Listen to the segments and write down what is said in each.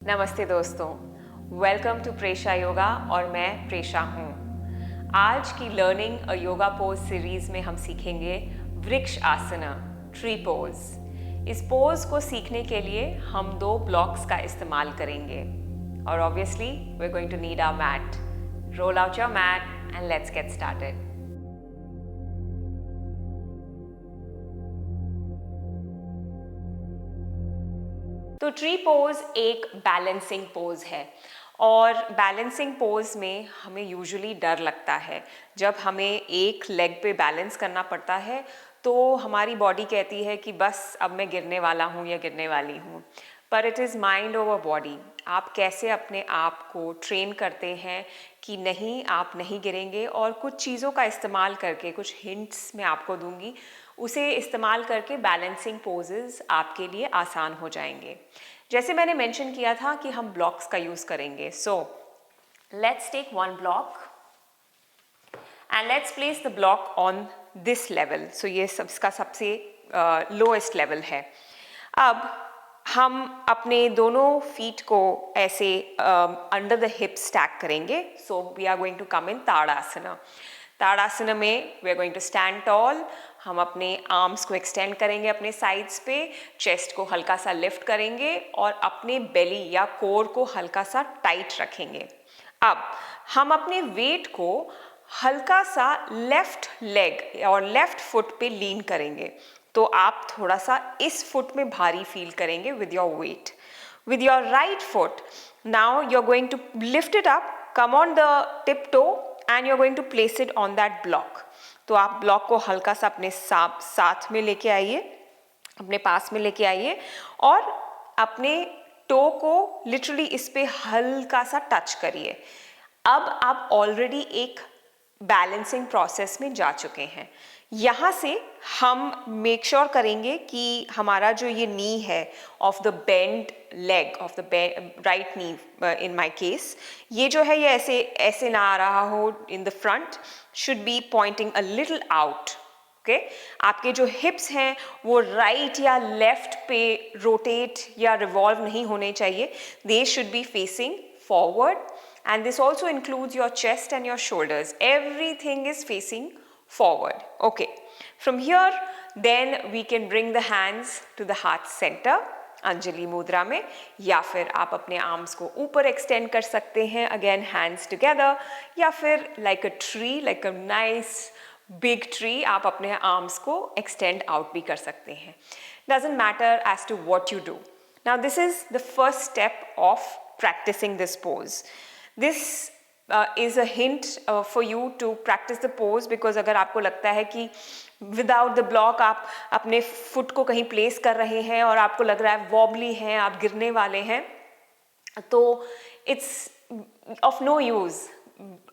नमस्ते दोस्तों, welcome to Presha yoga और मैं प्रेशा हूँ। आज की लर्निंग अ योगा पोज सीरीज में हम सीखेंगे वृक्ष आसना, ट्री पोज। इस पोज को सीखने के लिए हम 2 ब्लॉक्स का इस्तेमाल करेंगे और obviously we are going to need our mat. Roll out your mat and let's get started. तो ट्री पोज एक बैलेंसिंग पोज है और बैलेंसिंग पोज में हमें यूजुअली डर लगता है। जब हमें एक लेग पे बैलेंस करना पड़ता है तो हमारी बॉडी कहती है कि बस अब मैं गिरने वाला हूँ या गिरने वाली हूँ, पर it is mind over body. आप कैसे अपने आप को ट्रेन करते हैं कि नहीं, आप नहीं गिरेंगे, और कुछ चीज़ों का इस्तेमाल करके, कुछ हिंट्स मैं आपको दूंगी, उसे इस्तेमाल करके बैलेंसिंग पोजेस आपके लिए आसान हो जाएंगे। जैसे मैंने मेंशन किया था कि हम ब्लॉक्स का यूज़ करेंगे। So let's take one block and let's place the block on this level. So ये इसका सबसे लोएस्ट लेवल है। अब हम अपने दोनों फीट को ऐसे अंडर द हिप स्टैक करेंगे। So we are going to come in Tadasana. Tadasana में we are going to stand tall. हम अपने आर्म्स को एक्सटेंड करेंगे अपने साइड्स पे, चेस्ट को हल्का सा लिफ्ट करेंगे और अपने बेली या कोर को हल्का सा टाइट रखेंगे। अब हम अपने वेट को हल्का सा लेफ्ट लेग और लेफ्ट फुट पे लीन करेंगे, तो आप थोड़ा सा इस फुट में भारी फील करेंगे with your weight. With your right foot now you are going to lift it up, come on the tip toe and you are going to place it on that block. तो आप block को हल्का सा अपने साथ में लेके आइए, अपने पास में लेके आइए और अपने टो को लिटरली इस पे हल्का सा टच करिए। अब आप ऑलरेडी एक बैलेंसिंग प्रोसेस में जा चुके हैं। यहाँ से हम मेक श्योर करेंगे कि हमारा जो ये नी है of the bend leg, of the right knee in my case, ये जो है ये ऐसे ऐसे ना आ रहा हो in the front, should be pointing a little out. Okay, आपके जो हिप्स हैं वो राइट या लेफ्ट पे रोटेट या रिवॉल्व नहीं होने चाहिए। They should be facing forward, and this also includes your chest and your shoulders. Everything is facing forward. Okay, from here then we can bring the hands to the heart center, Anjali मुद्रा में, या फिर आप अपने arms को ऊपर extend कर सकते हैं, अगेन हैंड्स टुगेदर, या फिर like a tree, like a nice big tree, आप अपने आर्म्स को एक्सटेंड आउट भी कर सकते हैं। Doesn't matter as to what you do. Now this is the first step of practicing this pose. This is a hint for you to practice the pose, because अगर आपको लगता है कि without the block आप अपने foot को कहीं place कर रहे हैं और आपको लग रहा है wobbly हैं, आप गिरने वाले हैं, तो it's of no use.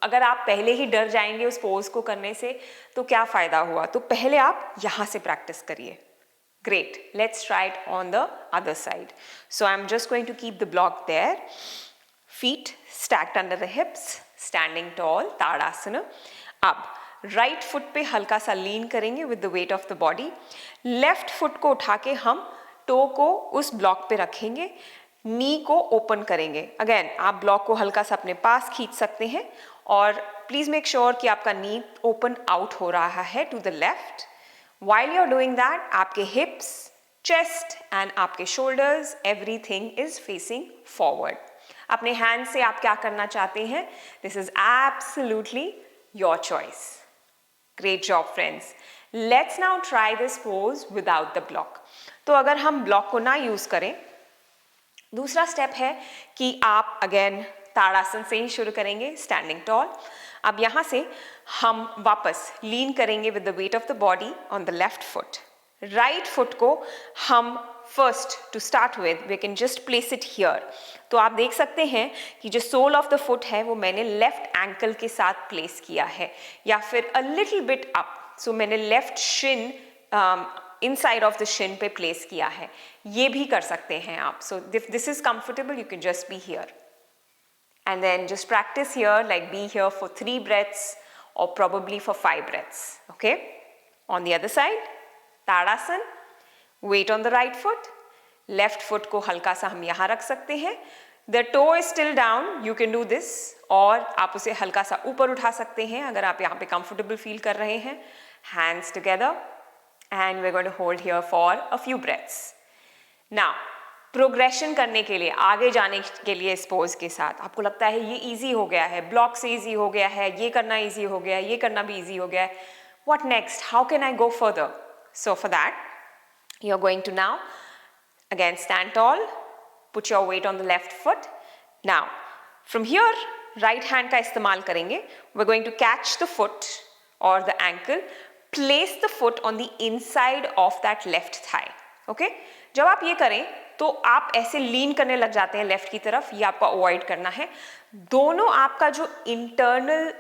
अगर आप पहले ही डर जाएंगे उस पोज को करने से तो क्या फ़ायदा हुआ। तो पहले आप यहाँ से प्रैक्टिस करिए। Great, let's try it on the other side. So I'm just going to keep the block there. Feet stacked under the hips, standing tall, Tadasana. अब right foot पे हल्का सा lean करेंगे with the weight of the body. Left foot को उठा के हम toe को उस block पे रखेंगे, knee को open करेंगे। Again, आप block को हल्का सा अपने पास खींच सकते हैं और please make sure कि आपका knee open out हो रहा है to the left. While you're doing that, आपके hips, chest and आपके shoulders, everything is facing forward. अपने hands से आप क्या करना चाहते हैं? This is absolutely your choice. Great job, friends. Let's now try this pose without the block. तो अगर हम block को ना use करें, दूसरा स्टेप है कि आप अगेन ताड़ासन से ही शुरू करेंगे, स्टैंडिंग टॉल। अब यहाँ से हम वापस लीन करेंगे with the weight of the body on the left foot. Right foot को हम first to start with we can just place it here. तो आप देख सकते हैं कि जो सोल ऑफ द फुट है वो मैंने लेफ्ट एंकल के साथ प्लेस किया है, या फिर अ लिटिल बिट अप। सो मैंने left Shin inside of the Shin पे प्लेस किया है। ये भी कर सकते हैं आप। So if this is comfortable you can just be here and then just practice here, like be here for 3 breaths or probably for 5 breaths. Okay, on the other side, Tadasana, weight on the right foot, left foot को हल्का सा हम यहाँ रख सकते हैं, The toe is still down, you can do this, और आप उसे हल्का सा ऊपर उठा सकते हैं अगर आप यहाँ पे comfortable feel कर रहे हैं. Hands together, and we're going to hold here for a few breaths. Now, progression करने के लिए, आगे जाने के लिए इस pose के साथ, आपको लगता है ये easy हो गया है, block से easy हो गया है, ये करना easy हो गया है, ये करना भी easy हो गया है. What next? How can I go further? So for that, you're going to now, again stand tall. Put your weight on the left foot. Now, from here, right hand का इस्तेमाल करेंगे. We're going to catch the foot or the ankle. Place the foot on the inside of that left thigh. Okay? जब आप ये करें, तो आप ऐसे लीन करने लग जाते हैं लेफ्ट की तरफ. ये आपको अवॉइड करना है. दोनों आपका जो internal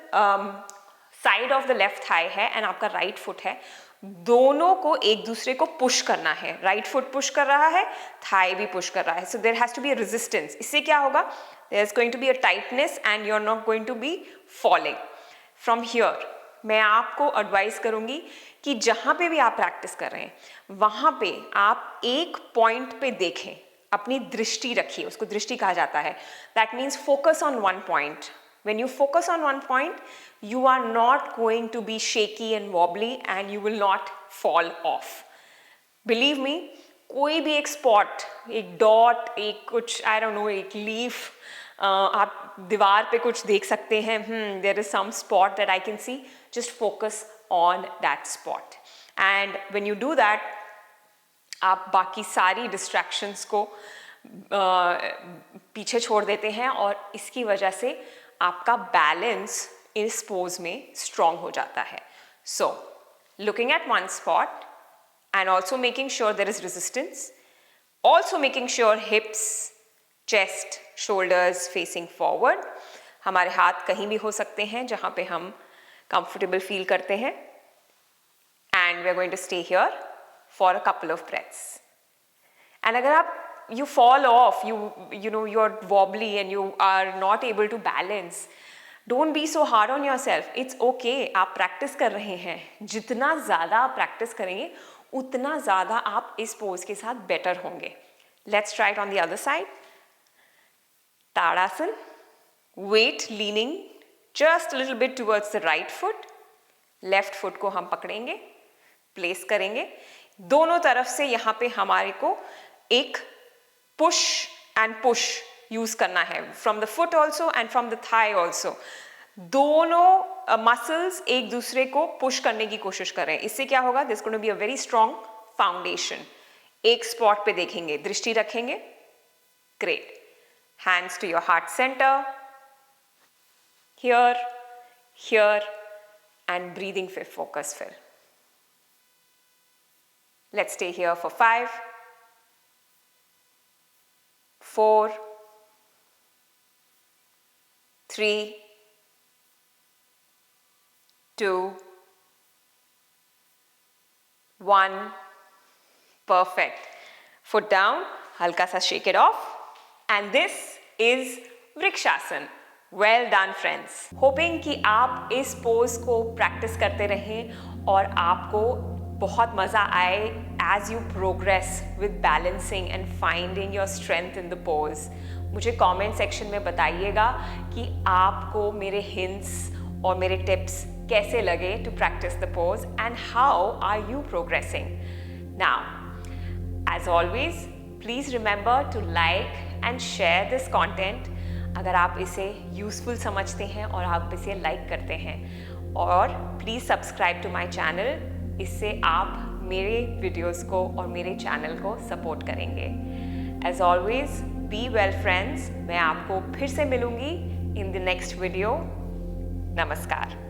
side of the left thigh है एंड आपका राइट फुट है, दोनों को एक दूसरे को पुश करना है. राइट फुट पुश कर रहा है, थाई भी पुश कर रहा है. So there has to be a resistance. इससे क्या होगा? There is going to be a tightness and you are not going to be falling. From here मैं आपको एडवाइस करूंगी कि जहां पे भी आप प्रैक्टिस कर रहे हैं, वहां पे आप एक पॉइंट पे देखें, अपनी दृष्टि रखिए. उसको दृष्टि कहा जाता है. That means focus on one point. When you focus on one point, you are not going to be shaky and wobbly and you will not fall off. Believe me, कोई भी एक spot, एक dot, एक कुछ, I don't know, एक leaf, आप दीवार पे कुछ देख सकते हैं. There is some spot that I can see. Just focus on that spot. And when you do that, आप बाकी सारी distractions को पीछे छोड़ देते हैं और इसकी वजह से आपका बैलेंस इस पोज में स्ट्रॉन्ग हो जाता है. So looking at one spot and also making sure there is resistance, also making sure hips, chest, shoulders facing forward. हमारे हाथ कहीं भी हो सकते हैं जहां पे हम कंफर्टेबल फील करते हैं. And we are going to stay here for a couple of breaths. And अगर आप you fall off, you know you're wobbly and you are not able to balance, don't be so hard on yourself. It's okay. आप practice कर रहे हैं. जितना ज़्यादा आप practice करेंगे उतना ज़्यादा आप इस पोज के साथ बेटर होंगे. Let's try it on the other side. Tadasana. Weight leaning just a little bit towards the right foot. Left foot को हम पकड़ेंगे, प्लेस करेंगे. दोनों तरफ से यहाँ पे हमारे को एक push and push यूज करना है. from the foot also and from the thigh also. दोनों मसल्स एक दूसरे को पुश करने की कोशिश कर रहे हैं. इससे क्या होगा? This going to be a very strong foundation. एक स्पॉट पे देखेंगे, दृष्टि रखेंगे. Great. Hands to your heart centre. Here, here and breathing पे फोकस. फिर let's stay here for 5, 4, 3, 2, 1. Perfect. Foot down, हल्का सा shake it off. And this is Vrikshasana. Well done friends. Hoping कि आप इस पोज को प्रैक्टिस करते रहें और आपको बहुत मज़ा आए as you progress with balancing and finding your strength in the pose. मुझे comment section में बताइएगा कि आपको मेरे hints और मेरे tips कैसे लगे to practice the pose and how are you progressing. Now, as always, please remember to like and share this content अगर आप इसे useful समझते हैं और आप इसे like करते हैं. और please subscribe to my channel. इससे आप मेरे वीडियोस को और मेरे चैनल को सपोर्ट करेंगे. As always, be well friends. मैं आपको फिर से मिलूंगी इन द नेक्स्ट वीडियो. नमस्कार.